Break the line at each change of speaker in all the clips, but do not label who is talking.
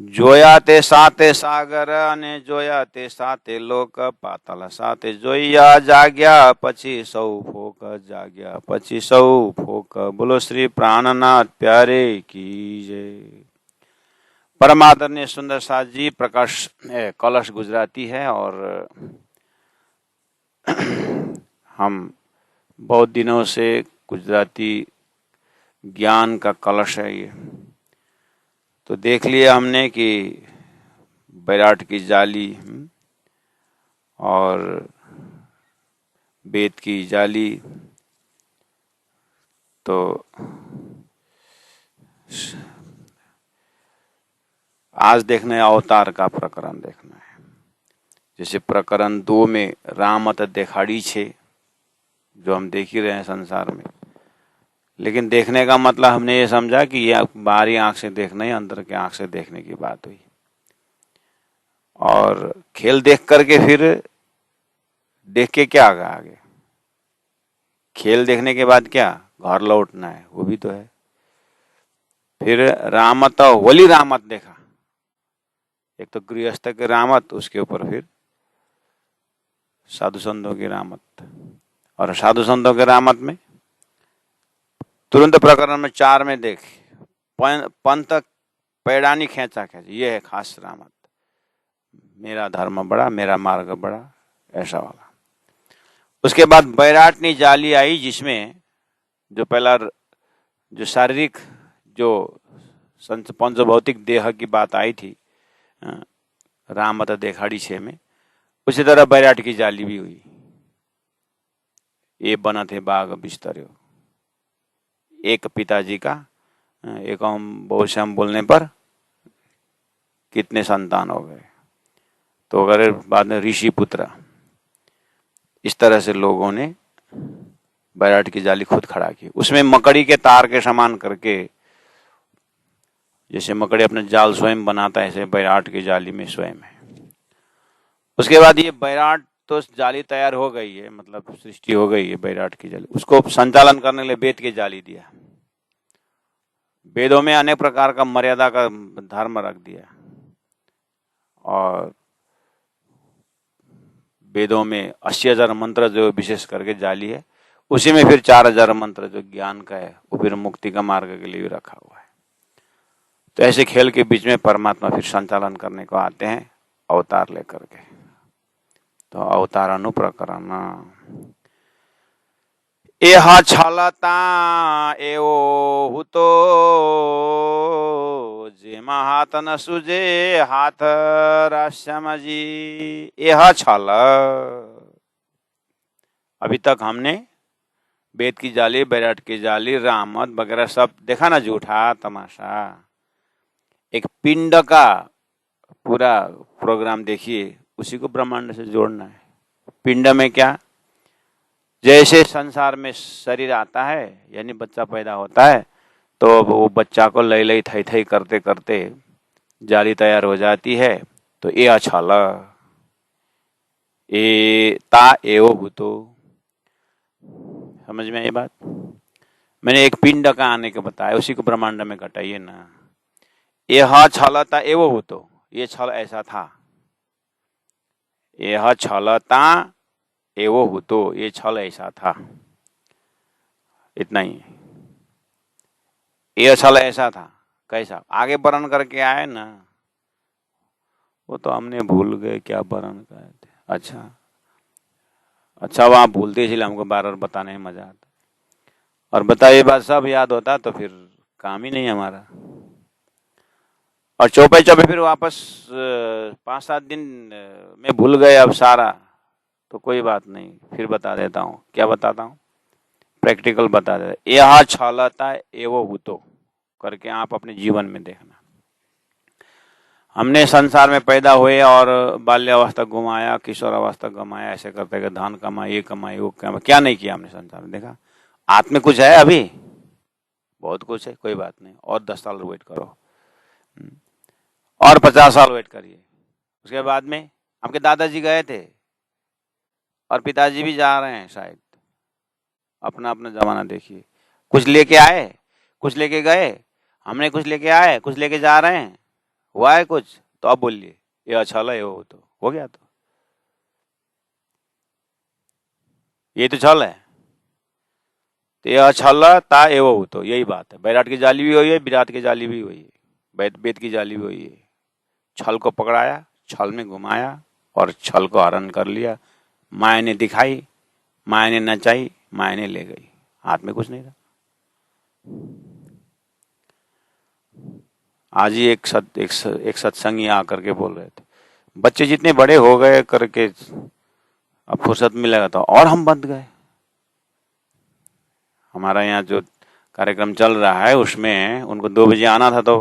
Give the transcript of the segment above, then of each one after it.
જોયા તે સાતે સાગર અને જોયા તે સાતે લોક પાતાળ સાતે જોયા જાગ્યા પછી સૌ ફોક જાગ્યા પછી સૌ ફોક। બોલો श्री प्राणनाथ प्यारे की जय। परम आदरणीय सुंदर साथ जी प्रकाश कलश गुजराती है और हम बहुत दिनों से गुजराती ज्ञान का कलश है ये, तो देख लिया हमने कि बैराट की जाली और वेद की जाली, तो आज देखना है अवतार का प्रकरण देखना है। जैसे प्रकरण 2 में रामत देखाड़ी छे, जो हम देख ही रहे हैं संसार में, लेकिन देखने का मतलब हमने ये समझा कि यह बाहरी आंख से देखना ही अंदर के आंख से देखने की बात हुई। और खेल देख करके फिर देख के क्या आगा आगे, खेल देखने के बाद क्या घर लौटना है, वो भी तो है। फिर रामत वली रामत देखा, एक तो गृहस्थ के रामत, उसके ऊपर फिर साधु संतों की रामत, और साधु संतों के रामत में तुरंत प्रकरण में 4 में देख पंथ पैडानी खेचा खेच, ये है खास रामत, मेरा धर्म बड़ा मेरा मार्ग बड़ा, ऐसा वाला। उसके बाद बैराटनी जाली आई, जिसमें जो पहला जो शारीरिक जो पंच भौतिक देह की बात आई थी रामत देखाड़ी 6 में, उसी तरह बैराट की जाली भी हुई। ये बना थे बाग बिस्तरियो, एक पिताजी का एक हम बहुश्याम बोलने पर कितने संतान हो गए, तो अगर बाद में ऋषि पुत्र, इस तरह से लोगों ने बैराट की जाली खुद खड़ा की। उसमें मकड़ी के तार के समान करके, जैसे मकड़ी अपने जाल स्वयं बनाता है, ऐसे बैराट की जाली में स्वयं है। उसके बाद ये बैराट तो जाली तैयार हो गई है, मतलब सृष्टि हो गई है बैराट की जाली, उसको संचालन करने के लिए वेद की जाली दिया। वेदों में अनेक प्रकार का मर्यादा का धर्म रख दिया, और वेदों में 80,000 मंत्र जो विशेष करके जाली है, उसी में फिर 4,000 मंत्र जो ज्ञान का है, वो फिर मुक्ति का मार्ग के लिए भी रखा हुआ है। तो ऐसे खेल के बीच में परमात्मा फिर संचालन करने को आते हैं अवतार लेकर के। तो अवतार अनुप्रकरण एह छलता एवो हुतो, जेमा हाथ न सुजे हाथ राश्यामजी। यह छल, अभी तक हमने वेद की जाली, बैराट की जाली, रामत वगैरह सब देखा ना, झूठा तमाशा। एक पिंड का पूरा प्रोग्राम देखिए, उसी को ब्रह्मांड से जोड़ना है। पिंड में क्या, जैसे संसार में शरीर आता है, यानी बच्चा पैदा होता है, तो वो बच्चा को लई लई थई थई करते करते जाली तैयार हो जाती है। तो ये अछल ए ता एवो भूतो, समझ में आई बात। मैंने एक पिंड का आने के बताया, उसी को ब्रह्मांड में घटाइए ना। यह छलता एवो भूतो, ये छल ऐसा था। यह छलता एवो भूतो, ये छल ऐसा था, इतना ही। यह छल ऐसा था, कैसा, आगे वर्णन करके आए ना, वो तो हमने भूल गए क्या वर्णन करे थे। अच्छा वहां भूलते, इसलिए हमको बार बार बताने में मजा आता, और बताइए बात सब याद होता तो फिर काम ही नहीं हमारा। और चौपे चौपे फिर वापस 5-7 दिन में भूल गए अब सारा, तो कोई बात नहीं, फिर बता देता हूँ। क्या बताता हूँ, प्रैक्टिकल बता देता। यह छलता एवो हुतो करके आप अपने जीवन में देखना। हमने संसार में पैदा हुए और बाल्यावस्था घुमाया, किशोरावस्था घुमाया, ऐसे करते करते धन कमाए, ये कमाए, वो कमाए, क्या नहीं किया हमने संसार में। देखा आत्म में कुछ है, अभी बहुत कुछ है, कोई बात नहीं, और 10 साल वेट करो, और 50 साल वेट करिए। उसके बाद में आपके दादाजी गए थे और पिताजी भी जा रहे हैं शायद, अपना अपना जमाना देखिए। कुछ लेके आए, कुछ लेके गए, हमने कुछ लेके आए, कुछ लेके जा रहे हैं, हुआ है कुछ तो अब बोलिए, ये अछल है ये वो तो हो गया, तो ये तो छल है, तो ये अछलता एवं तो यही बात है। बैराट की जाली भी हुई है, विराट की जाली भी हुई है, वेद की जाली भी हुई है। छल को पकड़ाया, छल में घुमाया और छल को हरण कर लिया। माया ने दिखाई, माया ने नचाई, माया ने ले गई, हाथ में कुछ नहीं था। आज ही एक सत्संगी आकर के बोल रहे थे, बच्चे जितने बड़े हो गए करके अब फुर्सत मिलेगा तो और हम बंद गए। हमारा यहाँ जो कार्यक्रम चल रहा है उसमें उनको 2 बजे आना था तो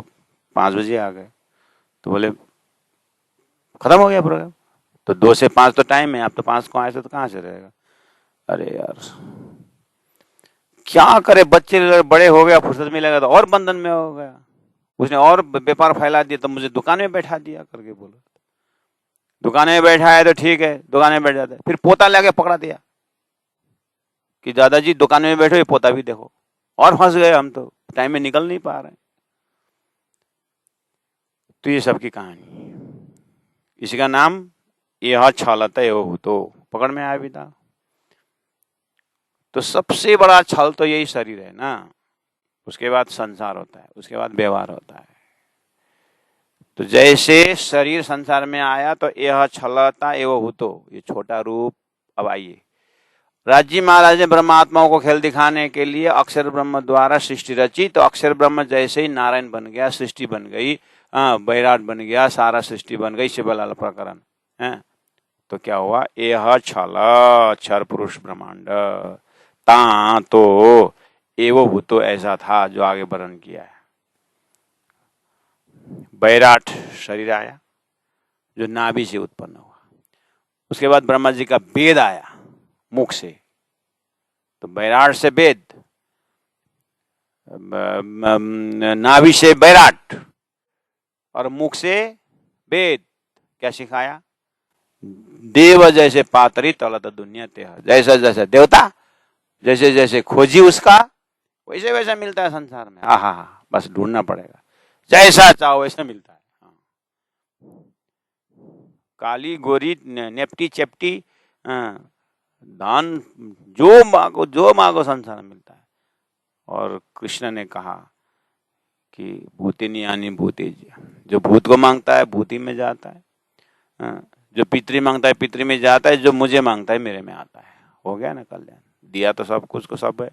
5 बजे आ गए, तो बोले खत्म हो गया प्रोग्राम, तो 2 से 5 तो टाइम है, आप तो 5 को आए थे तो कहाँ से रहेगा। अरे यार क्या करे, बच्चे बड़े हो गया, फुर्सत मिलेगा तो और बंधन में हो गया, उसने और व्यापार फैला दिया, तो मुझे दुकान में बैठा दिया करके बोलो। दुकान में बैठा है तो ठीक है, दुकान में बैठ जाता है, फिर पोता लेके पकड़ा दिया कि दादाजी दुकान में बैठो, ये पोता भी देखो, और फंस गए हम, तो टाइम में निकल नहीं पा रहे। तो ये सब की कहानी, इसी का नाम यह छलता एवं तो पकड़ में आया भी था। तो सबसे बड़ा छल तो यही शरीर है ना, उसके बाद संसार होता है, उसके बाद व्यवहार होता है। तो जैसे शरीर संसार में आया तो यह छलता एवं भूतो, ये छोटा रूप। अब आइए, राजी महाराज ने ब्रह्मात्माओं को खेल दिखाने के लिए अक्षर ब्रह्म द्वारा सृष्टि रची, तो अक्षर ब्रह्म जैसे ही नारायण बन गया, सृष्टि बन गई, बैराट बन गया, सारा सृष्टि बन गई, शिवलाल प्रकरण है। तो क्या हुआ, यह छल अक्षर पुरुष ब्रह्मांड ता तो एवं भूतो ऐसा था जो आगे वर्णन किया है। बैराट शरीर आया जो नाभि से उत्पन्न हुआ, उसके बाद ब्रह्मा जी का वेद आया मुख से, तो बैराट से वेद, नाभि से बैराट और मुख से वेद। क्या सिखाया, देव जैसे पातरी तलत दुनिया तेह, जैसा जैसा देवता जैसे जैसे खोजी उसका वैसे वैसा मिलता है संसार में। हा, बस ढूंढना पड़ेगा, जैसा चाहो वैसा मिलता है। काली गोरी नेपटी चेपटी धान जो मांगो संसार में मिलता है। और कृष्ण ने कहा कि भूतिनी यानी भूति, जो भूत को मांगता है भूति में जाता है, जो पितरी मांगता है पितरी में जाता है, जो मुझे मांगता है मेरे में आता है। हो गया ना कल्याण, दिया तो सब कुछ को सब है।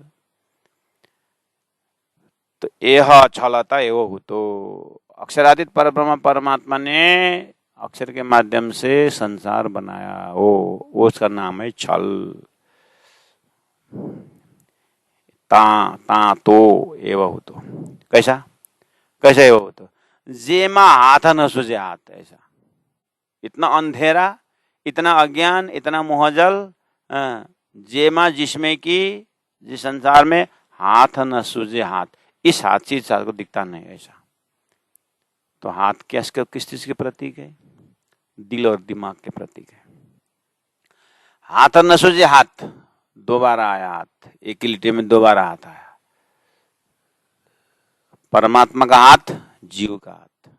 तो यह छलता एवं हो, तो अक्षरातीत परब्रह्म परमात्मा ने अक्षर के माध्यम से संसार बनाया, वो उसका नाम है छल। ता तो एवं हो, तो कैसा कैसा एवं हो, तो जेमा हाथ न सुझे हाथ, ऐसा इतना अंधेरा, इतना अज्ञान, इतना मोहजल, जेमा जिसमें कि जिस संसार में हाथ न सूझे हाथ, इस हाथ से इस हाथ को दिखता नहीं ऐसा। तो हाथ किस चीज के प्रतीक है, दिल और दिमाग के प्रतीक है। हाथ न सूझे हाथ, 2 बार आया हाथ, एक ही लिटे में 2 बार हाथ आया। परमात्मा का हाथ, जीव का हाथ,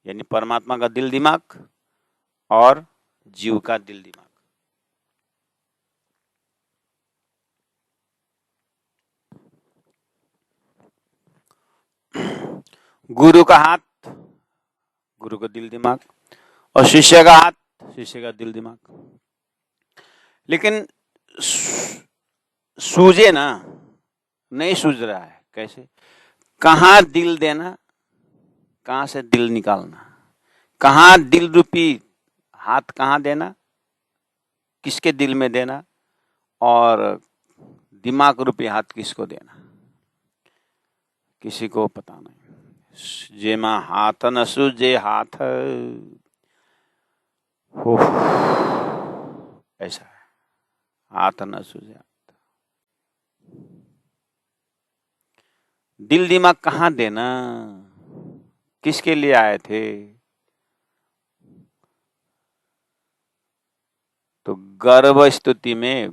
यानी परमात्मा का दिल दिमाग और जीव का दिल दिमाग। गुरु का हाथ, गुरु का दिल दिमाग, और शिष्य का हाथ, शिष्य का दिल दिमाग। लेकिन सूझे ना, नहीं सूझ रहा है। कैसे, कहाँ दिल देना, कहाँ से दिल निकालना, कहाँ दिल रूपी हाथ कहाँ देना, किसके दिल में देना, और दिमाग रूपी हाथ किसको देना, किसी को पता नहीं। जेमा हाथ न सूझे हाथ, ऐसा है, हाथ न सूझे हाथ। दिल दिमाग कहाँ देना, किसके लिए आए थे। तो गर्भ स्तुति में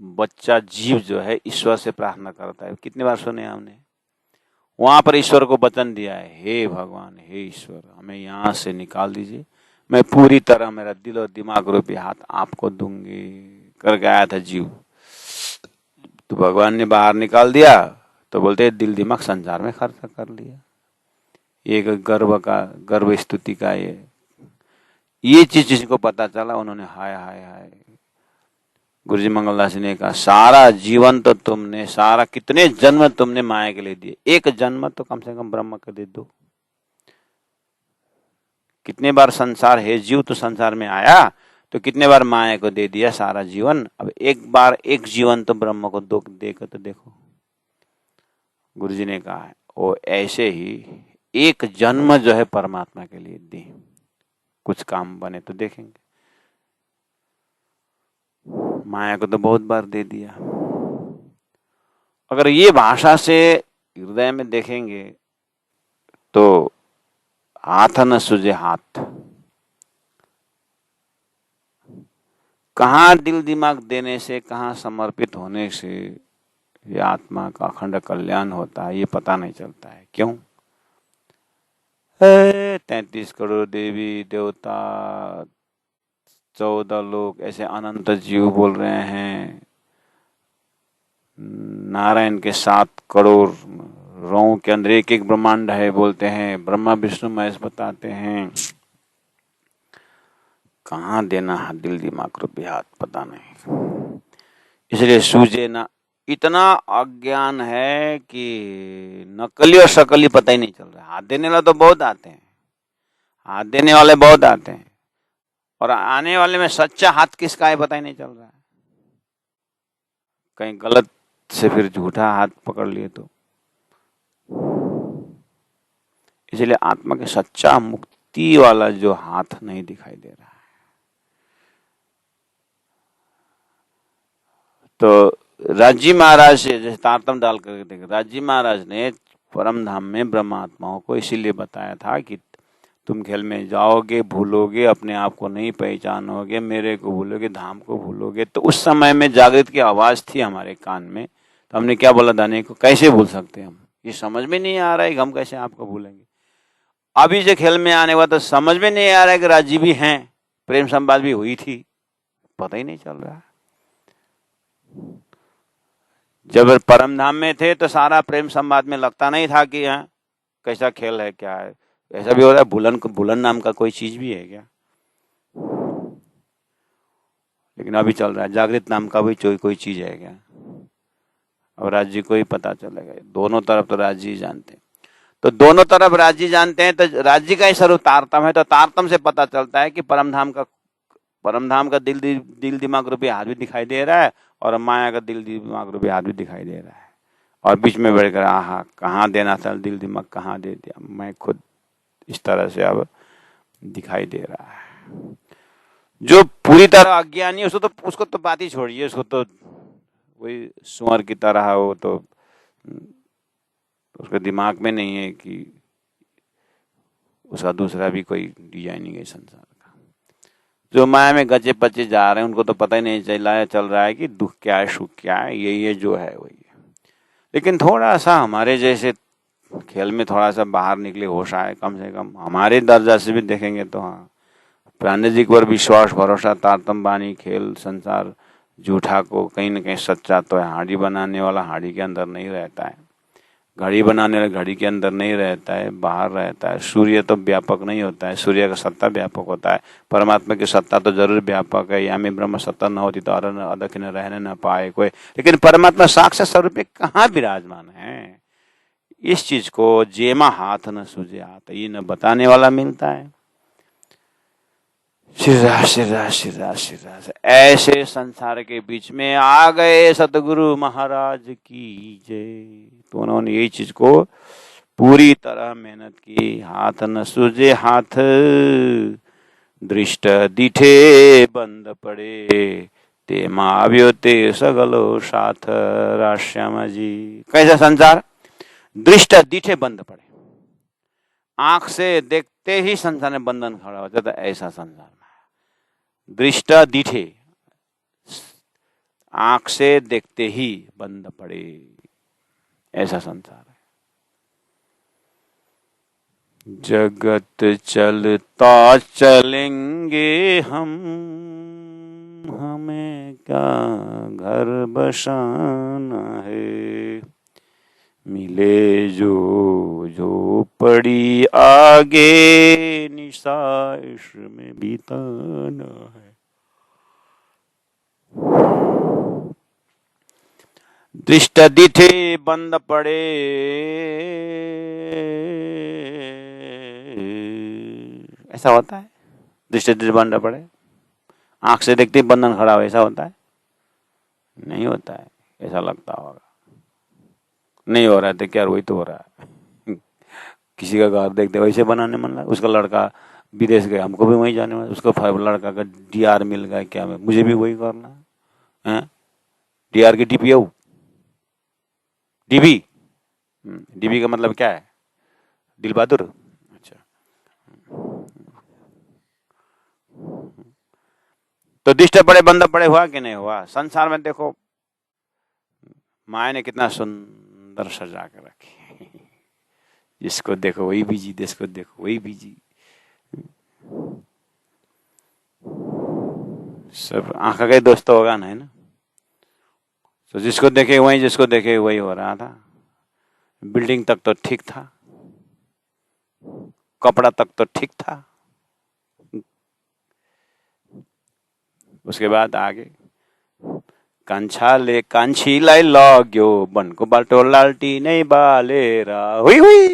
बच्चा जीव जो है ईश्वर से प्रार्थना करता है, कितनी बार सुने हमने। वहां पर ईश्वर को वचन दिया है, हे भगवान, हे ईश्वर, हमें यहाँ से निकाल दीजिए, मैं पूरी तरह मेरा दिल और दिमाग रूपी हाथ आपको दूंगी करके आया था जीव। तो भगवान ने बाहर निकाल दिया तो बोलते दिल दिमाग संसार में खर्च कर लिया। एक गर्व स्तुति का ये चीज जिसको पता चला उन्होंने हाय हाय हाय। गुरुजी मंगलदास जी ने कहा सारा जीवन तो तुमने, सारा कितने जन्म तुमने माया के लिए दिए, एक जन्म तो कम से कम ब्रह्म को दे दो। कितने बार संसार है जीव तो संसार में आया तो कितने बार माया को दे दिया सारा जीवन, अब एक बार एक जीवन तो ब्रह्म को दो देकर तो देखो। गुरुजी ने कहा है वो ऐसे ही एक जन्म जो है परमात्मा के लिए दे, कुछ काम बने तो देखेंगे। माया को तो बहुत बार दे दिया। अगर ये भाषा से हृदय में देखेंगे तो हाथ न सूझे हाथ, कहाँ दिल दिमाग देने से, कहाँ समर्पित होने से ये आत्मा का अखंड कल्याण होता है ये पता नहीं चलता है। क्यों? 33 करोड़ देवी देवता, 14 लोग, ऐसे अनंत जीव बोल रहे हैं, नारायण के 7 करोड़ रौ के अंदर एक एक ब्रह्मांड है बोलते हैं, ब्रह्मा विष्णु महेश बताते हैं। कहाँ देना है दिल दिमाग रूपी हाथ पता नहीं, इसलिए सूझे ना। इतना अज्ञान है कि नकली और शकली पता ही नहीं चल रहा। हाथ देने वाले तो बहुत आते हैं, हाथ देने वाले बहुत आते हैं, और आने वाले में सच्चा हाथ किसका है पता ही नहीं चल रहा है। कहीं गलत से फिर झूठा हाथ पकड़ लिए तो। इसलिए आत्मा के सच्चा मुक्ति वाला जो हाथ नहीं दिखाई दे रहा है। तो राजी महाराज से जैसे तारतम डाल करके देखे, राजी महाराज ने परम धाम में ब्रह्मात्माओं को इसीलिए बताया था कि तुम खेल में जाओगे, भूलोगे, अपने आप को नहीं पहचानोगे, मेरे को भूलोगे, धाम को भूलोगे। तो उस समय में जागृत की आवाज थी हमारे कान में, तो हमने क्या बोला, दाने को कैसे भूल सकते हम, ये समझ में नहीं आ रहा है, हम कैसे आपको भूलेंगे। अभी जो खेल में आने वाला तो समझ में नहीं आ रहा है कि राजी भी हैं, प्रेम संवाद भी हुई थी, पता ही नहीं चल रहा है। जब परम धाम में थे तो सारा प्रेम संवाद में लगता नहीं था कि हाँ कैसा खेल है, क्या है। ऐसा भी हो रहा है भूलन नाम का कोई चीज भी है क्या, लेकिन अभी चल रहा है जागृत नाम का भी कोई चीज है क्या। अब राज्य को ही पता चलेगा, दोनों तरफ तो राज्य ही जानते हैं, तो दोनों तरफ राज्य जानते हैं, तो राज्य का ही स्वरूप तारतम है, तो तारतम से पता चलता है कि परमधाम का दिल दिमाग रूपी हाथ भी दिखाई दे रहा है, और माया का दिल दिमाग रूपी हाथ भी दिखाई दे रहा है, और बीच में बैठकर आहा कहाँ देना था दिल दिमाग, कहाँ दे दिया, मैं खुद इस तरह से अब दिखाई दे रहा है। जो पूरी तरह अज्ञानी है उसको तो बात ही छोड़िए, उसको तो वही सुअर की तरह, वो तो उसके दिमाग में नहीं है कि उसका दूसरा भी कोई डिजाइनिंग है संसार का। जो माया में गचे पचे जा रहे हैं उनको तो पता ही नहीं चल रहा है कि दुख क्या है, सुख क्या है, ये जो है वही है। लेकिन थोड़ा सा हमारे जैसे खेल में थोड़ा सा बाहर निकले होश आए, कम से कम हमारे दर्जा से भी देखेंगे तो हाँ, प्राणी जी पर विश्वास भरोसा, तारतम बानी, खेल संसार झूठा को कहीं न कहीं सच्चा तो है। हाड़ी बनाने वाला हाड़ी के अंदर नहीं रहता है, घड़ी बनाने वाला घड़ी के अंदर नहीं रहता है, बाहर रहता है। सूर्य तो व्यापक नहीं होता है, सूर्य का सत्ता व्यापक होता है, परमात्मा की सत्ता तो जरूर व्यापक है। यामी ब्रह्म सत्ता न होती तो अदख न रहने न पाए कोई, लेकिन परमात्मा साक्षात स्वरूप में कहाँ विराजमान है, इस चीज को जेमा हाथ न सूझे हाथ, ये न बताने वाला मिलता है। ऐसे संसार के बीच में आ गए सतगुरु महाराज की जय। तो उन्होंने यही चीज को पूरी तरह मेहनत की, हाथ न सूझे हाथ, दृष्ट दिठे बंद पड़े, ते माव्यो ते सगलो साथ। राश्यामा जी कैसा संसार, दृष्ट दिठे बंद पड़े, आंख से देखते ही संसार में बंधन खड़ा हो जाता, ऐसा संसार। दृष्टा दिठे, आंख से देखते ही बंद पड़े, ऐसा संसार है। जगत चलता चलेंगे हम, हमें क्या घर बसाना है। मिले जो पड़ी आगे, निशा इसमें बिताना है। दृष्ट दिठे बंद पड़े, ऐसा होता है। दृष्टि दिठे बंद पड़े, आंख से देखते ही बंधन खड़ा हो, ऐसा होता है? नहीं होता है। ऐसा लगता होगा नहीं हो रहा है तो क्या, वही तो हो रहा है। किसी का घर देखते वैसे बनाने मन लगा, उसका लड़का विदेश गया, हमको भी वहीं जाने वाला, उसका लड़का का डीआर मिल गया, क्या मुझे भी वही करना है। डीआर की डीपीओ, डीबी, डीबी का मतलब क्या है? दिल बहादुर। अच्छा, तो दिष्ट पड़े बंद पड़े हुआ कि नहीं हुआ? संसार में देखो, माया ने कितना सुंदर सजा के रखी। जिसको देखो वही बीजी, जिसको देखो वही बीजी। सब आंखा का ही दोस्त तो होगा ना, है ना? तो जिसको देखे वही, जिसको देखे वही हो रहा था। बिल्डिंग तक तो ठीक था, कपड़ा तक तो ठीक था, उसके बाद आगे कांछा ले कांछी लाई लाग्यो, बन को बाटो लालटी नहीं बालेरा, हुई हुई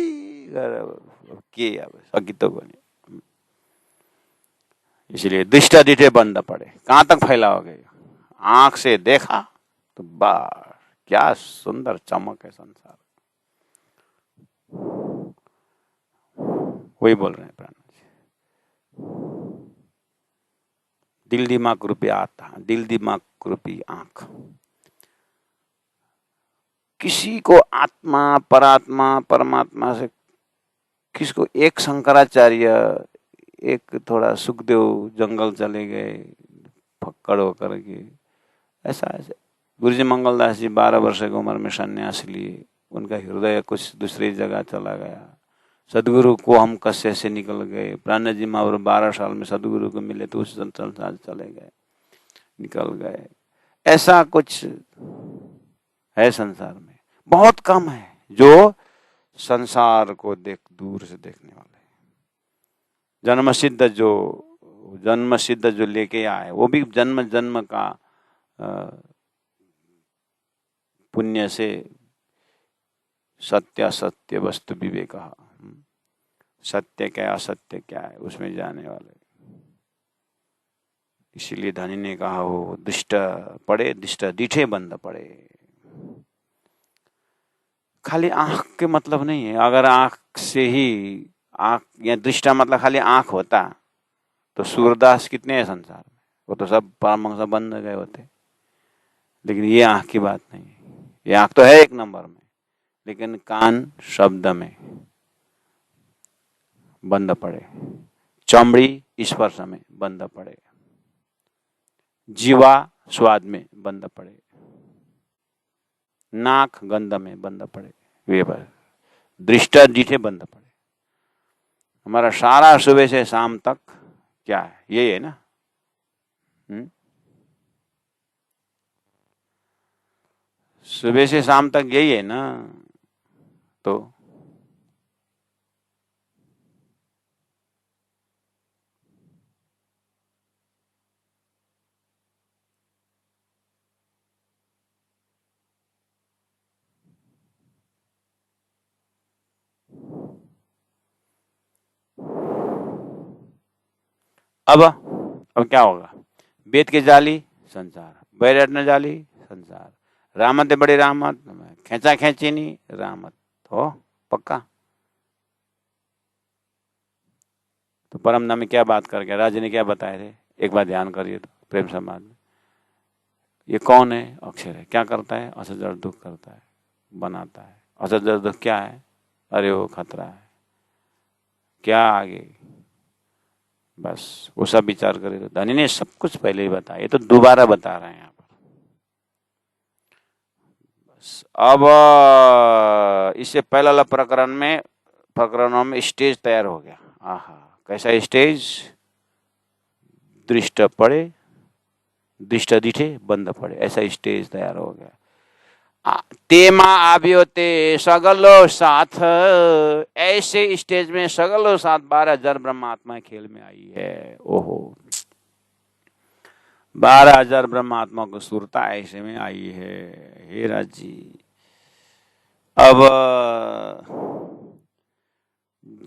के अब सकितो को नहीं। इसलिए दृष्टा दिठे बंद पड़े, कहां तक फैलाओगे? आंख से देखा तो बार, क्या सुंदर चमक है संसार। वही बोल रहे हैं प्राण जी। दिल दिमाग रूपी आता, दिल दिमाग रूपी आंख। किसी को आत्मा, परात्मा, परमात्मा से, किसको, एक शंकराचार्य, एक थोड़ा सुखदेव जंगल चले गए फक्कड़ होकर के, ऐसा ऐसे। गुरुजी मंगलदास जी 12 वर्ष की उम्र में सन्यास लिए, उनका हृदय कुछ दूसरी जगह चला गया। सदगुरु को हम कस्से से निकल गए। प्राण जी महावर 12 साल में सदगुरु को मिले तो उस संसार चले गए, निकल गए। ऐसा कुछ है संसार में, बहुत कम है जो संसार को दूर से देखने वाले। जन्म सिद्ध जो लेके आए, वो भी जन्म जन्म का पुण्य से सत्य असत्य वस्तु विवेक, सत्य क्या है असत्य क्या है उसमें जाने वाले। इसीलिए धनी ने कहा हो दृष्ट पड़े, दृष्ट दिठे बंद पड़े। खाली आंख के मतलब नहीं है। अगर आंख से ही, आंख या दृष्टा मतलब खाली आंख होता तो सूरदास कितने हैं संसार में, वो तो सब परमहंस बंद गए होते। लेकिन ये आंख की बात नहीं है। ये आंख तो है एक नंबर में, लेकिन कान शब्द में बंद पड़े, चमड़ी स्पर्श में बंद पड़े, जीवा स्वाद में बंद पड़े, नाक गंध में बंद पड़े, वे दृष्टा दिठे बंद पड़े। हमारा सारा सुबह से शाम तक क्या है? यही है ना। सुबह से शाम तक यही है ना। तो अब क्या होगा? बेत के जाली संसार, बैरट न जाली संसार, रामत बड़ी रामत, खेचा खेची नहीं रामत हो पक्का। तो परमदा में क्या बात कर गया? राज ने क्या बताए थे? एक बार ध्यान करिए तो प्रेम समाज में। ये कौन है? अक्षर है। क्या करता है? असजड़ दुख करता है, बनाता है। असजड़ दुख क्या है? अरे वो खतरा है, क्या आगे, बस वो सब विचार करे। तो धनी ने सब कुछ पहले ही बताया, ये तो दोबारा बता रहे हैं यहाँ पर। बस अब इससे पहले वाला प्रकरण में प्रकरणों में स्टेज तैयार हो गया। आहा, कैसा स्टेज? दृष्ट पड़े, दृष्ट दिठे, बंद पड़े, ऐसा स्टेज तैयार हो गया। तेमा आव्यो ते सगलो साथ, ऐसे स्टेज में सगलो साथ 12,000 ब्रह्मात्मा खेल में आई है। ओहो, 12,000 ब्रह्मात्मा को सुरता ऐसे में आई है। हे राज जी, अब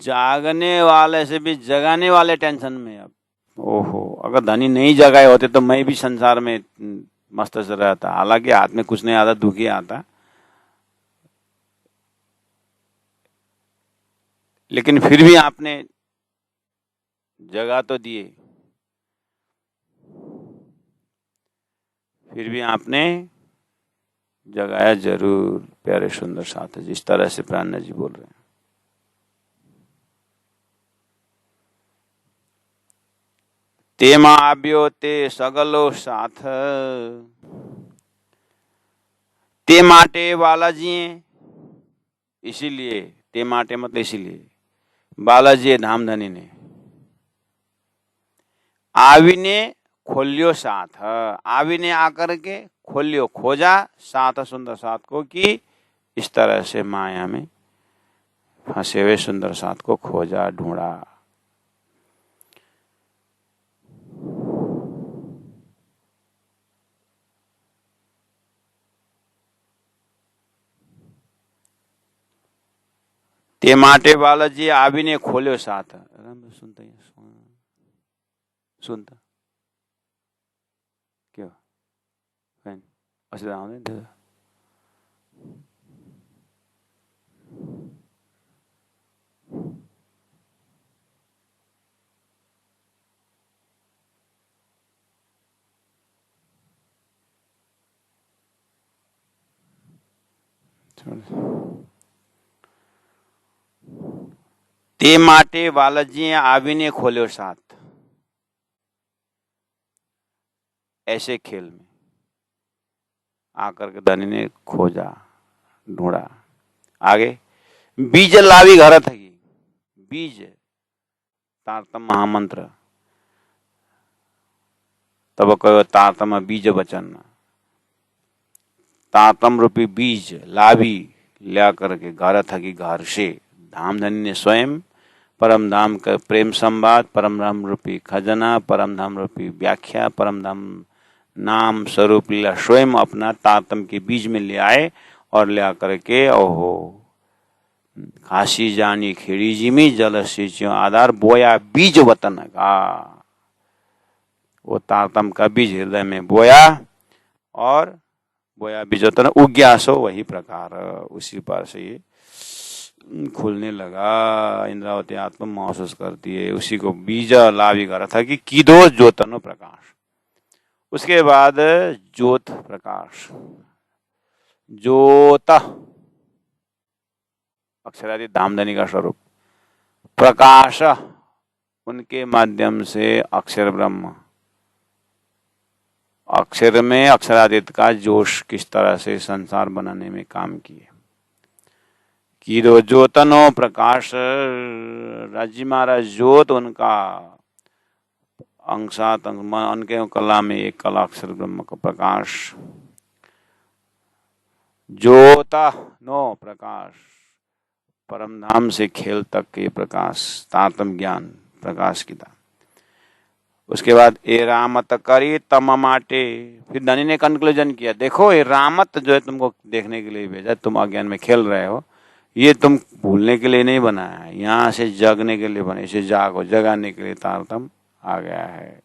जागने वाले से भी जगाने वाले टेंशन में। अब ओहो, अगर धनी नहीं जगाए होते तो मैं भी संसार में मस्त से रहता। हालांकि हाथ में कुछ नहीं आता, दुखी आता, लेकिन फिर भी आपने जगा तो दिए, फिर भी आपने जगाया जरूर। प्यारे सुंदर साथ, जिस तरह से प्राणनाथ जी बोल रहे हैं। तेमा आव्यो ते सगलो साथ, ते माटे बालाजी, इसीलिए ते माटे मतलब इसीलिए बालाजी धाम धनी ने आवी ने खोलियो साथ, आवी ने आकर के खोलियो, खोजा साथ, सुंदर साथ को, कि इस तरह से माया में फंसे हुए सुंदर साथ को खोजा, ढूंढा। ते माटे बालाजी आवी ने खोलियो साथ। सुनता सुनता क्यों असुविधा? ते माटे बालाजी आवीने खोलियो साथ, ऐसे खेल में आकर के धनी ने खोजा, ढूंढा। आगे बीज लावी घर थी, बीज तारतम महामंत्र, तब कहो तारतम बीज वचन, तारतम रूपी बीज लावी ला करके घर थकी, घर से धाम धनी ने स्वयं परम धाम का प्रेम संवाद, परम धाम रूपी खजना, परम धाम रूपी व्याख्या, परम धाम नाम स्वरूप लीला स्वयं अपना तारतम के बीज में ले आए और ले आकर के ओहो खासी जानी खेड़ी जी में जल सिंचो आधार बोया बीज वतन का, वो तारतम का बीज हृदय में बोया और बोया बीज वतन उग गया। सो वही प्रकार उसी पर से ये खुलने लगा। इंद्रावती आत्मा महसूस करती है, उसी को बीज लाभी करा था कि कीदो ज्योतनो प्रकाश। उसके बाद ज्योत प्रकाश, ज्योत अक्षरादि धामधनी का स्वरूप, प्रकाश उनके माध्यम से अक्षर ब्रह्म, अक्षर में अक्षरादित का जोश किस तरह से संसार बनाने में काम किए। कीदो ज्योतनो प्रकाश, राजी महाराज ज्योत उनका अंशात उनके कला में एक कला अक्षर ब्रह्म का प्रकाश, ज्योता नो प्रकाश, परम धाम से खेल तक के प्रकाश, तारतम ज्ञान प्रकाश की था। उसके बाद ए रामत करी तम माटे, फिर धनी ने कंक्लूजन किया, देखो ये रामत जो है तुमको देखने के लिए भेजा, तुम अज्ञान में खेल रहे हो, ये तुम भूलने के लिए नहीं बना है, यहाँ से जगने के लिए बना, इसे जागो, जगाने के लिए तारतम आ गया है।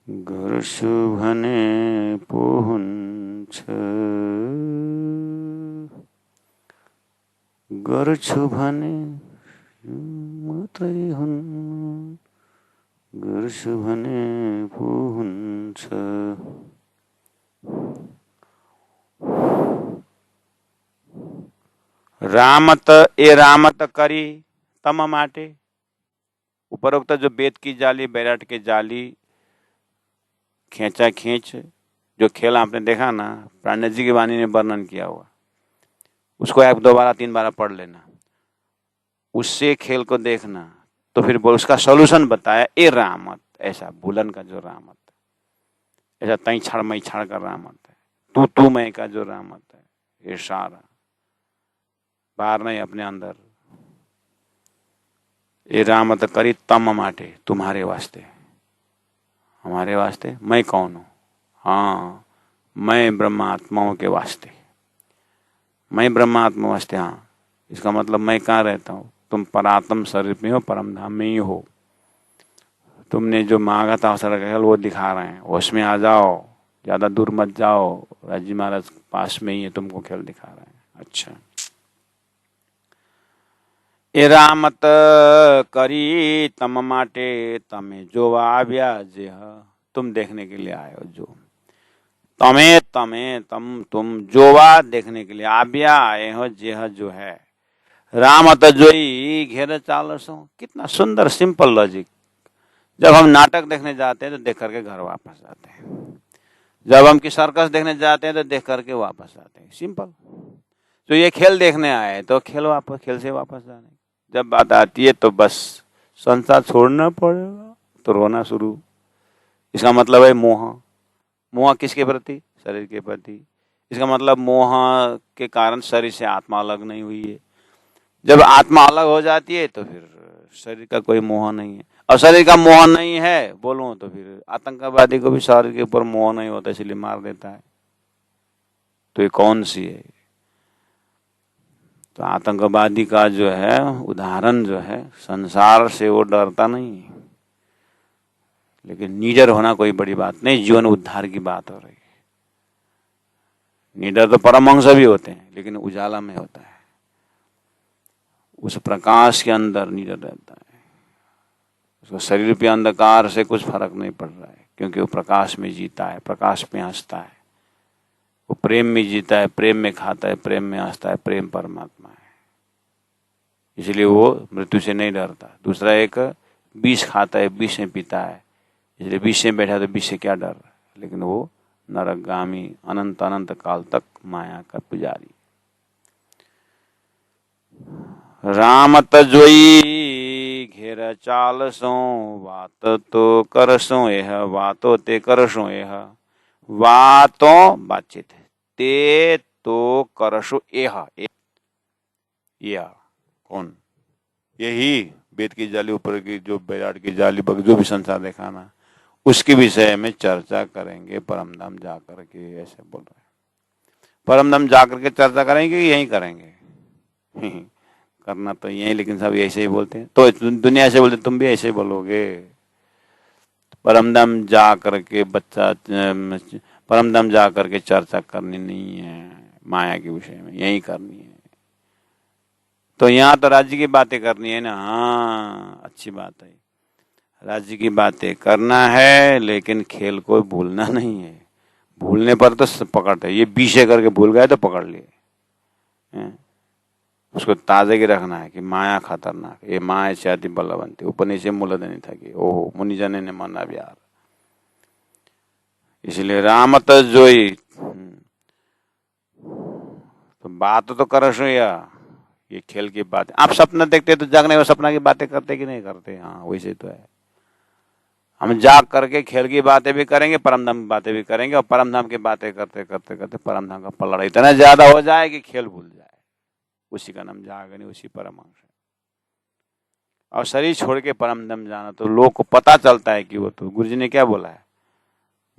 घर शुभने पोहुन्छ, गर्छु भने मात्रै हुन्, गर्छु भने पो हुन्छ। रामत ए रामत करी तम माटे, उपरोक्त जो वेद की जाली, बैराट के जाली खींचा खींच जो खेल आपने देखा ना, पांडे जी की वाणी ने वर्णन किया हुआ, उसको आप 2 बार 3 बार पढ़ लेना, उससे खेल को देखना, तो फिर बोल उसका सॉल्यूशन बताया। ए रामत, ऐसा भूलन का जो रामत है, ऐसा तई छाड़ मई छाड़ का रामत है, तू मैं का जो रामत है, ये सारा बाहर नहीं अपने अंदर। ये रामत करी तम माटे, तुम्हारे वास्ते, हमारे वास्ते। मैं कौन हूं? हाँ, मैं ब्रह्मात्माओं के वास्ते, मैं ब्रह्मात्मा वास्ते। हाँ, इसका मतलब मैं कहाँ रहता हूँ? तुम परात्म शरीर में हो, परम धाम में ही हो। तुमने जो मांगा था अवसर वो दिखा रहे हैं, उसमें आ जाओ, ज्यादा दूर मत जाओ, राजी महाराज पास में ही है, तुमको खेल दिखा रहे हैं। अच्छा, ए रामत करी तम माटे तमे जो आव्या जे, तुम देखने के लिए आए हो, जो तुम जोवा देखने के लिए आव्या आए हो, जेह जो है। रामत जोई घेर चालसो, कितना सुंदर सिंपल लॉजिक। जब हम नाटक देखने जाते हैं तो देख करके घर वापस जाते हैं, जब हम की सर्कस देखने जाते हैं तो देख करके वापस आते हैं, सिंपल। तो ये खेल देखने आए तो खेल से वापस जाने। जब बात आती है तो बस संसार छोड़ना पड़ेगा, तो रोना शुरू। इसका मतलब है मोह। मोह किसके प्रति? शरीर के प्रति। इसका मतलब मोह के कारण शरीर से आत्मा अलग नहीं हुई है। जब आत्मा अलग हो जाती है तो फिर शरीर का कोई मोह नहीं है, और शरीर का मोह नहीं है बोलूं तो फिर आतंकवादी को भी शरीर के ऊपर मोह नहीं होता, इसलिए मार देता है। तो ये कौन सी है? तो आतंकवादी का जो है उदाहरण जो है, संसार से वो डरता नहीं है, लेकिन निडर होना कोई बड़ी बात नहीं, जीवन उद्धार की बात हो रही है। निडर तो परमहंस भी होते हैं, लेकिन उजाला में होता है, उस प्रकाश के अंदर निडर रहता है। उसको शरीर पे अंधकार से कुछ फर्क नहीं पड़ रहा है, क्योंकि वो प्रकाश में जीता है, प्रकाश में हंसता है, वो प्रेम में जीता है, प्रेम में खाता है, प्रेम में हंसता है। प्रेम परमात्मा है, इसलिए वो मृत्यु से नहीं डरता। दूसरा एक विष खाता है, विष में पीता है, इसलिए विष में बैठा तो विष से क्या डर, लेकिन वो नरकगामी अनंत अनंत काल तक माया का पुजारी। रामत जोई घेर चालसो, वात तो करसो यह, वातो ते करसो यह, वातो बातचीत, ते तो करसो यह, यह कौन? यही वेद की जाली, ऊपर की जो विराट की जाली, जो भी संसार देखा ना, उसके विषय में चर्चा करेंगे परमधाम जाकर के, ऐसे बोल रहे हैं। परमधाम जाकर के चर्चा करेंगे, यही करेंगे करना तो यही, लेकिन सब ऐसे ही बोलते हैं। तो दुनिया ऐसे बोलते, तुम भी ऐसे ही बोलोगे। परमधाम जा करके परमधाम जा करके चर्चा करनी नहीं है माया के विषय में, यही करनी है। तो यहाँ तो राज्य की बातें करनी है ना। हाँ, अच्छी बात है, राज्य की बातें करना है, लेकिन खेल को भूलना नहीं है। भूलने पर तो पकड़ते, ये बीसे करके भूल गए तो पकड़ लिए। उसको ताजे की रखना है कि माया खतरनाक, ये माया चाहती बलवंती, उपनिषद मूलधनी था कि ओहो मुनिजने ने माना व्यार। इसलिए रामत जोई, तो बात तो करसो या, ये खेल की बात। आप सपना देखते तो जागने में सपना की बातें करते कि नहीं करते? हाँ, वैसे तो है। हम जाग करके खेल की बातें भी करेंगे, परमधाम की बातें भी करेंगे, और परमधाम की बातें करते करते करते परमधाम का पलड़ा इतना ज्यादा हो जाए कि खेल भूल जाए। उसी का नाम जागने, उसी परमहंस। और शरीर छोड़ के परमधाम जाना, तो लोग को पता चलता है कि वो, तो गुरु जी ने क्या बोला है,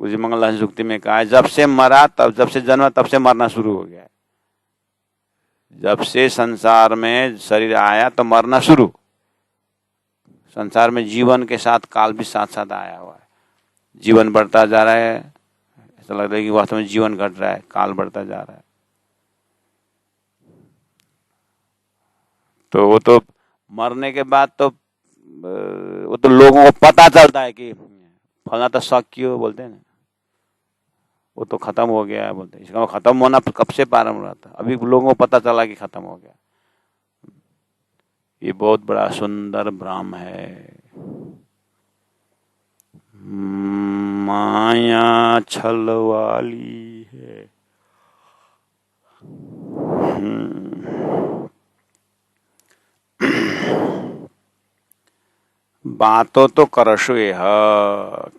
गुरु जी मंगल सुक्ति में कहा है, जब से मरा तब, जब से जन्मा तब से मरना शुरू हो गया है। जब से संसार में शरीर आया तो मरना शुरू। संसार में जीवन के साथ काल भी साथ साथ आया हुआ है। जीवन बढ़ता जा रहा है, ऐसा लगता है कि वास्तव में जीवन घट रहा है, काल बढ़ता जा रहा है। तो वो तो मरने के बाद तो वो तो लोगों को पता चलता है कि फला तो शक क्यों बोलते हैं ना, वो तो खत्म हो गया है बोलते हैं। इसका खत्म होना कब से प्रारंभ हुआ था, अभी लोगों को पता चला कि खत्म हो गया। ये बहुत बड़ा सुंदर भ्रम है। माया छल वाली है। बातों तो करशो यह,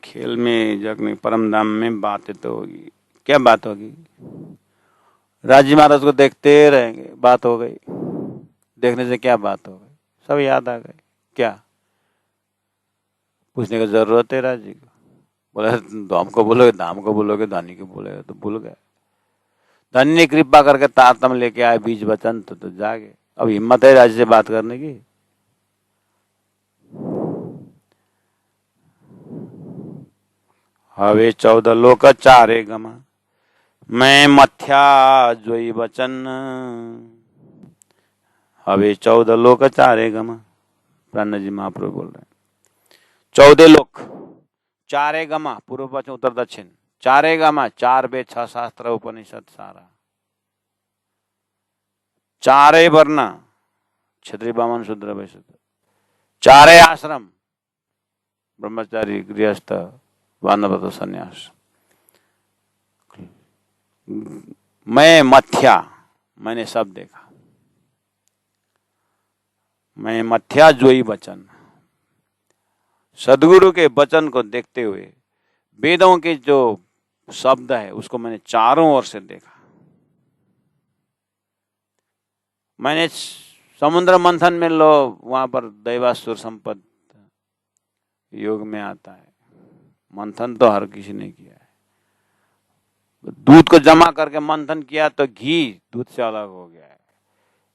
खेल में जग में परम धाम में बातें तो होगी। क्या बात होगी? राजी महाराज को देखते रहेंगे, बात हो गई। देखने से क्या बात हो गई? सब याद आ गए। क्या पूछने की जरूरत है राजी को? बोले धाम को बोलोगे, धाम को बोलोगे, धानी को बोलेगा तो भूल गए। धनी ने कृपा करके तारतम लेके आए बीज वचन तो जागे। अब हिम्मत है राजी से बात करने की? हवे 14 लोक चारे गमा, मैं मथ्या जोई वचन। हवे 14 लोक चारे गमा, प्राण जी महाप्रभु बोल रहे हैं। 14 लोक, चारे गमा, पूर्व पश्चिम उत्तर दक्षिण, चारे गमा, 4 वेद 6 शास्त्र उपनिषद सारा, चारे वर्ण, क्षत्रिय ब्राह्मण शूद्र वैश्य, चारे आश्रम, ब्रह्मचारी गृहस्थ वानप्रस्थ संन्यास। मैं मथ्या, मैंने सब देखा। मैं मथ्या जोई वचन, सदगुरु के वचन को देखते हुए वेदों के जो शब्द है उसको मैंने चारों ओर से देखा। मैंने समुद्र मंथन में लो, वहां पर दैवासुर संपद योग में आता है। मंथन तो हर किसी ने किया है। दूध को जमा करके मंथन किया तो घी दूध से अलग हो गया है।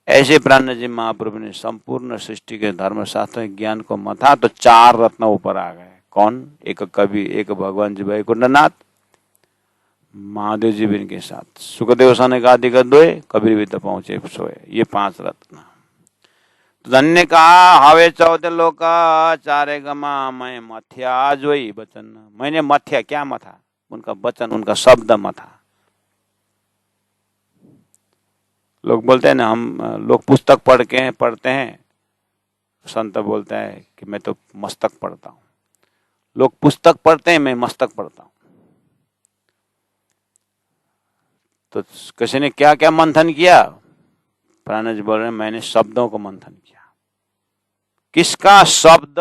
ऐसे प्राण जी महाप्रभु ने संपूर्ण सृष्टि के धर्मशास्त्र ज्ञान को मथा तो 4 रत्न ऊपर आ गए। कौन? एक कवि, एक भगवान जी वैकुंठनाथ, महादेव जी भी इनके साथ, सुखदेव सनक आदि का दोए, कबीर भी तो पहुंचे सोए। ये 5 रत्न। तो धन्य ने कहा हवे 14 लोक चारे गमा, मैं मथ्या जोई वचन। मैंने मथ्या, क्या मथा? उनका वचन, उनका शब्द मथा। लोग बोलते हैं ना, हम लोग पुस्तक पढ़ते हैं, संत बोलता है कि मैं तो मस्तक पढ़ता हूं। लोग पुस्तक पढ़ते हैं, मैं मस्तक पढ़ता हूं। तो किसी ने क्या क्या मंथन किया? प्राण जी बोल रहे हैं मैंने शब्दों को मंथन किया। किसका? शब्द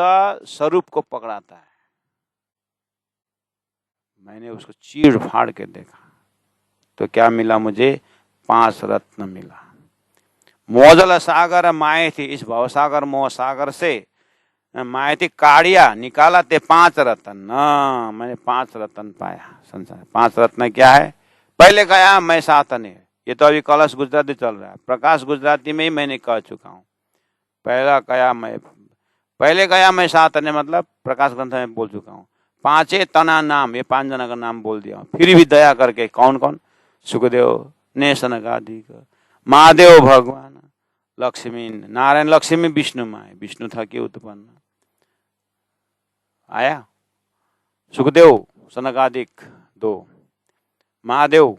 स्वरूप को पकड़ाता है। मैंने उसको चीड़ फाड़ के देखा तो क्या मिला मुझे? 5 रत्न मिला। मोजल सागर माए थी, इस भवसागर मोह सागर से माए थी काढ़िया, निकाला ते 5 रत्न। मैंने 5 रत्न पाया संसार। 5 रत्न क्या है? पहले कहा मैं सातन है, ये तो अभी कलश गुजराती चल रहा है। प्रकाश गुजराती में ही मैंने कह चुका हूं। पहले कहा मैं सातन है, मतलब प्रकाश ग्रंथ में बोल चुका हूं। 5 तना नाम, ये 5 जना का नाम बोल दिया। फिर भी दया करके कौन कौन? सुखदेव ने सनकादिक, महादेव भगवान, लक्ष्मी नारायण, लक्ष्मी विष्णु माए, विष्णु था कि उत्पन्न आया। सुखदेव सनकादिक 2, महादेव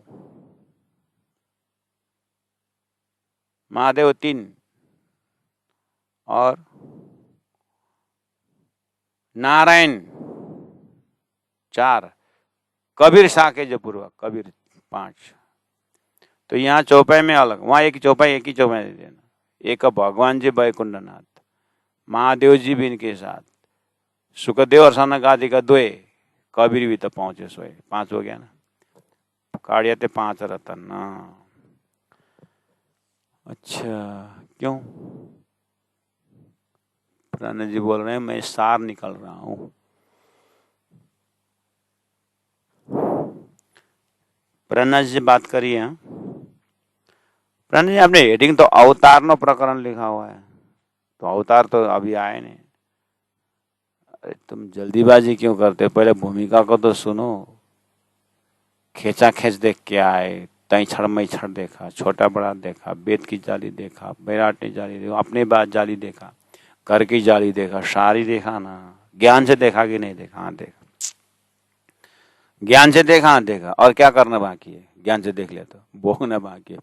3 और नारायण 4, कबीर साके जो पूर्वक कबीर 5। तो यहाँ चौपाई में अलग, वहां एक चौपाई, एक ही चौपाई दे देना। एक भगवान जी वैकुंठनाथ, महादेव जी भी इनके साथ, सुखदेव और सनक आदि का 2, कबीर भी तो पहुंचे सोए। 5 हो गया ना। काढ़िया थे 5 रतन। अच्छा, क्यों? प्राण जी बोल रहे हैं मैं सार निकल रहा हूं। प्राण जी से बात करिए। प्राण जी, आपने हेडिंग तो अवतार नो प्रकरण लिखा हुआ है, तो अवतार तो अभी आए नहीं। अरे तुम जल्दीबाजी क्यों करते हो? पहले भूमिका को तो सुनो। खेचा खेच देख के आए, तैछड़ मैछड़ देखा, छोटा बड़ा देखा, वेद की जाली देखा, बैराटी जाली देखा, अपने बात जाली देखा, घर की जाली देखा, सारी देखा ना। ज्ञान से देखा कि नहीं देखा? हाँ देखा। ज्ञान से देखा, हाँ देखा। और क्या करना बाकी है? ज्ञान से देख लिया तो भोगना बाकी है।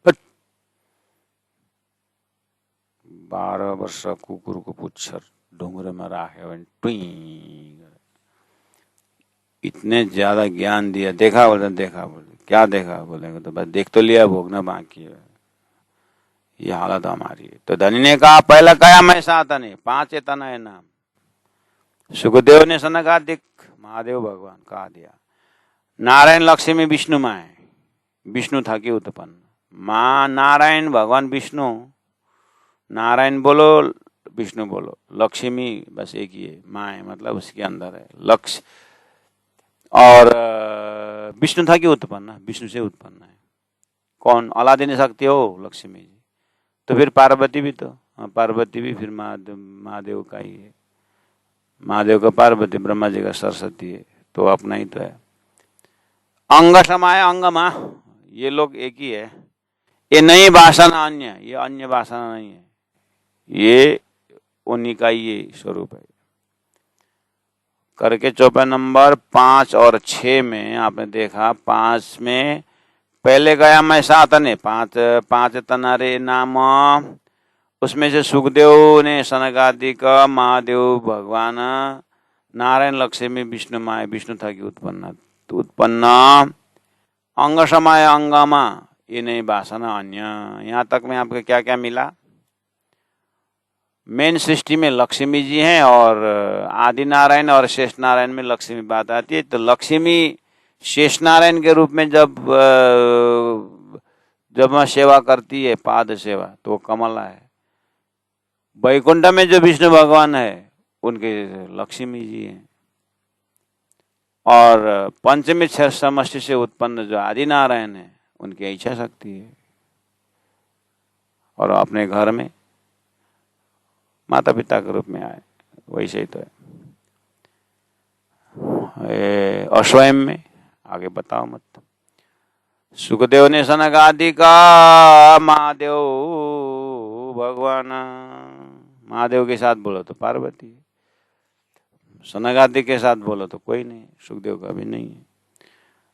12 वर्ष कुकुर को पुच्छर डोंगर में राखे टुई। इतने ज्यादा ज्ञान दिया। देखा बोले, देखा बोले, क्या देखा बोलेंगे तो बस देख तो लिया, भोगना बाकी है। ये हालत हमारी है। तो धनी ने कहा पहला कया मैं सातन है, 5 तना है नाम। सुखदेव ने सनकादिक महादेव भगवान कहा दिया। नारायण लक्ष्मी विष्णु माँ है, विष्णु था कि उत्पन्न। माँ नारायण भगवान विष्णु, नारायण बोलो विष्णु बोलो, लक्ष्मी बस एक ही है, माँ है मतलब उसके अंदर है लक्ष्य। और विष्णु था कि उत्पन्न, विष्णु से उत्पन्न है। कौन? अलादीन शक्ति हो लक्ष्मी जी। तो फिर पार्वती भी तो, पार्वती भी फिर महादेव का ही है। महादेव का पार्वती, ब्रह्मा जी का सरस्वती है, तो अपना ही तो है। अंग समाय अंगमा, ये लोग एक ही है। ये नई भाषा ना अन्य, ये अन्य भाषा नहीं है, ये उन्हीं का ही स्वरूप है। करके चौपा नंबर 5 और 6 में आपने देखा, 5 में पहले गया मैं सातने, 5 तनारे नाम। उसमें से सुखदेव ने सनकादिक महादेव भगवान नारायण लक्ष्मी विष्णु माय, विष्णु था कि उत्पन्न, तो उत्पन्न अंग समाय अंगमा, ये नहीं भाषा अन्य। यहाँ तक में आपको क्या क्या मिला? मेन सृष्टि में लक्ष्मी जी हैं और आदि नारायण और शेष नारायण में लक्ष्मी बात आती है। तो लक्ष्मी शेष नारायण के रूप में जब वह सेवा करती है, पाद सेवा, तो कमला है। वैकुंठ में जो विष्णु भगवान है उनके लक्ष्मी जी हैं। और पंचमी समष्टि से उत्पन्न जो आदि नारायण है उनकी इच्छा शक्ति है। और अपने घर में माता पिता के रूप में आए, वैसे ही तो है। अश्वयं में आगे बताओ मत। सुखदेव ने सनकादि का महादेव भगवान, महादेव के साथ बोलो तो पार्वती, सनकादि के साथ बोलो तो कोई नहीं, सुखदेव का भी नहीं है।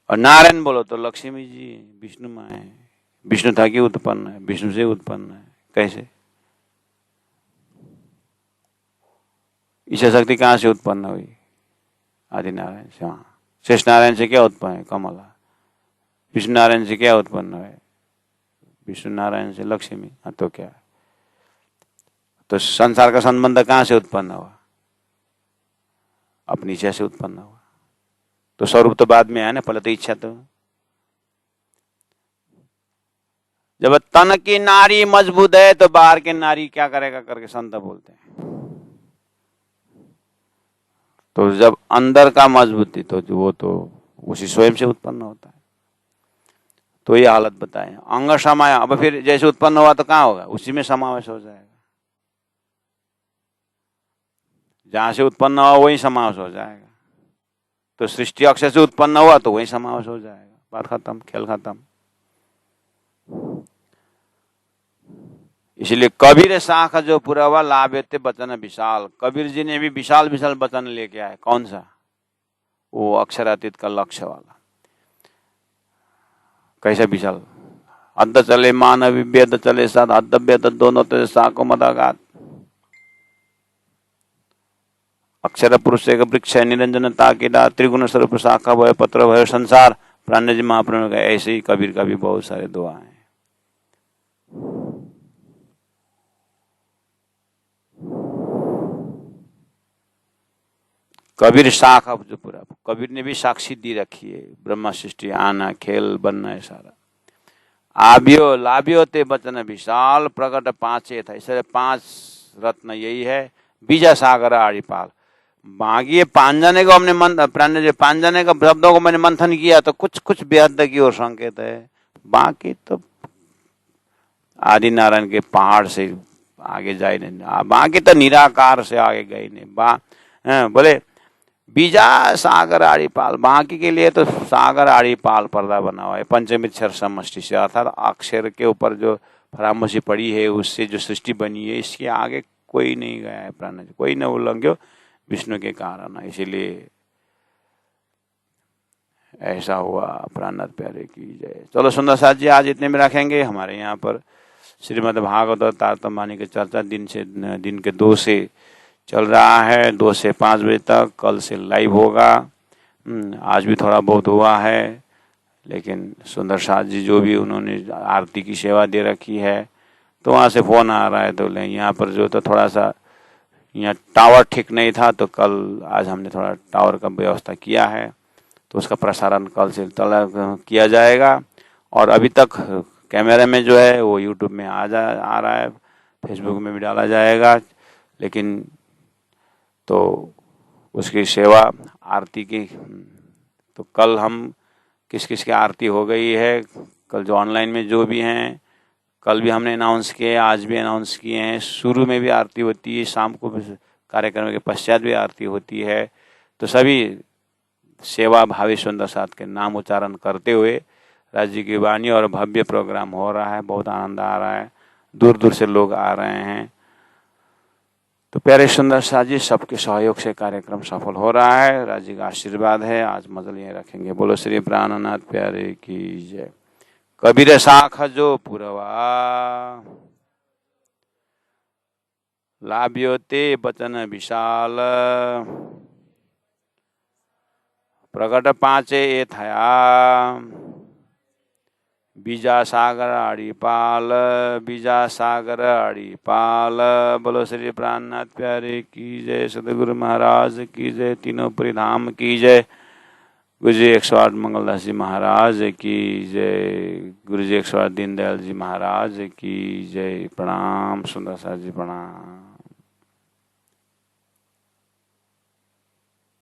और नारायण बोलो तो लक्ष्मी जी, विष्णु माँ है, विष्णु था कि उत्पन्न है, विष्णु से उत्पन्न है। कैसे? ईशा शक्ति कहाँ से उत्पन्न हुई? आदि नारायण से। हाँ, शेष नारायण से क्या उत्पन्न है? कमला। विष्णु नारायण से क्या उत्पन्न है? विष्णु नारायण से लक्ष्मी। हाँ, तो क्या? तो संसार का संबंध कहाँ से उत्पन्न हुआ? अपनी इच्छा से उत्पन्न हुआ। तो स्वरूप तो बाद में आया ना, पहले तो इच्छा। तो जब तन की नारी मजबूत है तो बाहर के नारी क्या करेगा करके संत बोलते हैं। तो जब अंदर का मजबूती, तो वो तो उसी स्वयं से उत्पन्न होता है। तो ये हालत बताए अंग समाय। अब फिर जैसे उत्पन्न हुआ तो कहाँ होगा? उसी में समावेश हो जाएगा। जहां से उत्पन्न हुआ वही समावेश हो जाएगा। तो सृष्टि अक्षर से उत्पन्न हुआ तो वही समावेश हो जाएगा। बात खत्म, खेल खत्म। इसलिए कबीर शाख जो पूरा हुआ लाभेते वचन विशाल। कबीर जी ने भी विशाल विशाल वचन लेके आए। कौन सा? वो अक्षरातीत का लक्ष्य वाला। कैसे विशाल? अद्ध चले मानव वेद चले साथ, अद्ध वेद दोनों तो शाखो मदागात। अक्षर पुरुष एक वृक्ष है, निरंजन ताकिदा, त्रिगुण स्वरूप शाखा भय पत्र भय संसार, प्राण्य जी महाप्राण का। ऐसे ही कबीर का भी बहुत सारे दुआ हैं। कबीर शाखा जो पूरा, कबीर ने भी साक्षी दी रखी है। ब्रह्मा सृष्टि, आना, खेल, बनना है सारा। आभ्यो लाभ्यो ते वचन विशाल, प्रकट पांचे था। इसलिए 5 रत्न यही है। बीजा सागर आड़ीपाल। बाकी 5 जाने को हमने प्राण्य 5 जाने का शब्दों को मैंने मंथन किया तो कुछ कुछ बेहद की ओर संकेत है। बाकी तो आदि नारायण के पहाड़ से आगे जाए नहीं, बाकी तो निराकार से आगे गए नहीं। बोले बीजा सागर आड़ीपाल, बाकी के लिए तो सागर आड़ीपाल पर्दा बना हुआ है पंचमीक्षर समष्टि से, अर्थात अक्षर के ऊपर जो परामर्शी पड़ी है उससे जो सृष्टि बनी है, इसके आगे कोई नहीं गया है प्राण, कोई न उल्लंघ्यो विष्णु के कारण। इसीलिए ऐसा हुआ। प्राणनाथ प्यारे की जय। चलो सुंदर साथ जी, आज इतने में रखेंगे। हमारे यहाँ पर श्रीमद् भागवत और तारतम्य की चर्चा दिन के 2 से चल रहा है, 2 से 5 बजे तक। कल से लाइव होगा। आज भी थोड़ा बहुत हुआ है, लेकिन सुंदर साथ जी जो भी उन्होंने आरती की सेवा दे रखी है, तो वहाँ से फ़ोन आ रहा है तो ले यहाँ पर जो तो थोड़ा सा यहाँ टावर ठीक नहीं था, तो कल आज हमने थोड़ा टावर का व्यवस्था किया है, तो उसका प्रसारण कल से किया जाएगा। और अभी तक कैमरे में जो है वो यूट्यूब में आ रहा है, फेसबुक में भी डाला जाएगा, लेकिन तो उसकी सेवा आरती की, तो कल हम किस किस की आरती हो गई है, कल जो ऑनलाइन में जो भी हैं, कल भी हमने अनाउंस किए, आज भी अनाउंस किए हैं। शुरू में भी आरती होती है, शाम को भी कार्यक्रम के पश्चात भी आरती होती है। तो सभी सेवा भावी सुंदर साथ के नाम उच्चारण करते हुए राज्य की वाणी और भव्य प्रोग्राम हो रहा है। बहुत आनंद आ रहा है, दूर दूर से लोग आ रहे हैं। तो प्यारे सुंदर साथ जी, सबके सहयोग से कार्यक्रम सफल हो रहा है, राज्य का आशीर्वाद है। आज मजल ये रखेंगे। बोलो श्री प्राणनाथ प्यारे की जय। कबीर साख जो पुरवा लाभ्यो ते बचन विशाल, प्रगट पाचे ए थया बीजा सागर अड़ीपाल, बीजा सागर अड़ीपाल। बोलो श्री प्राणनाथ प्यारे की जय, सदगुरु महाराज की जय, तीनों पुरी धाम की जय, गुरु जी 108 मंगलदास जी महाराज की जय, गुरु जी 108 दीनदयाल जी महाराज की जय। प्रणाम सुंदर साथ जी, प्रणाम।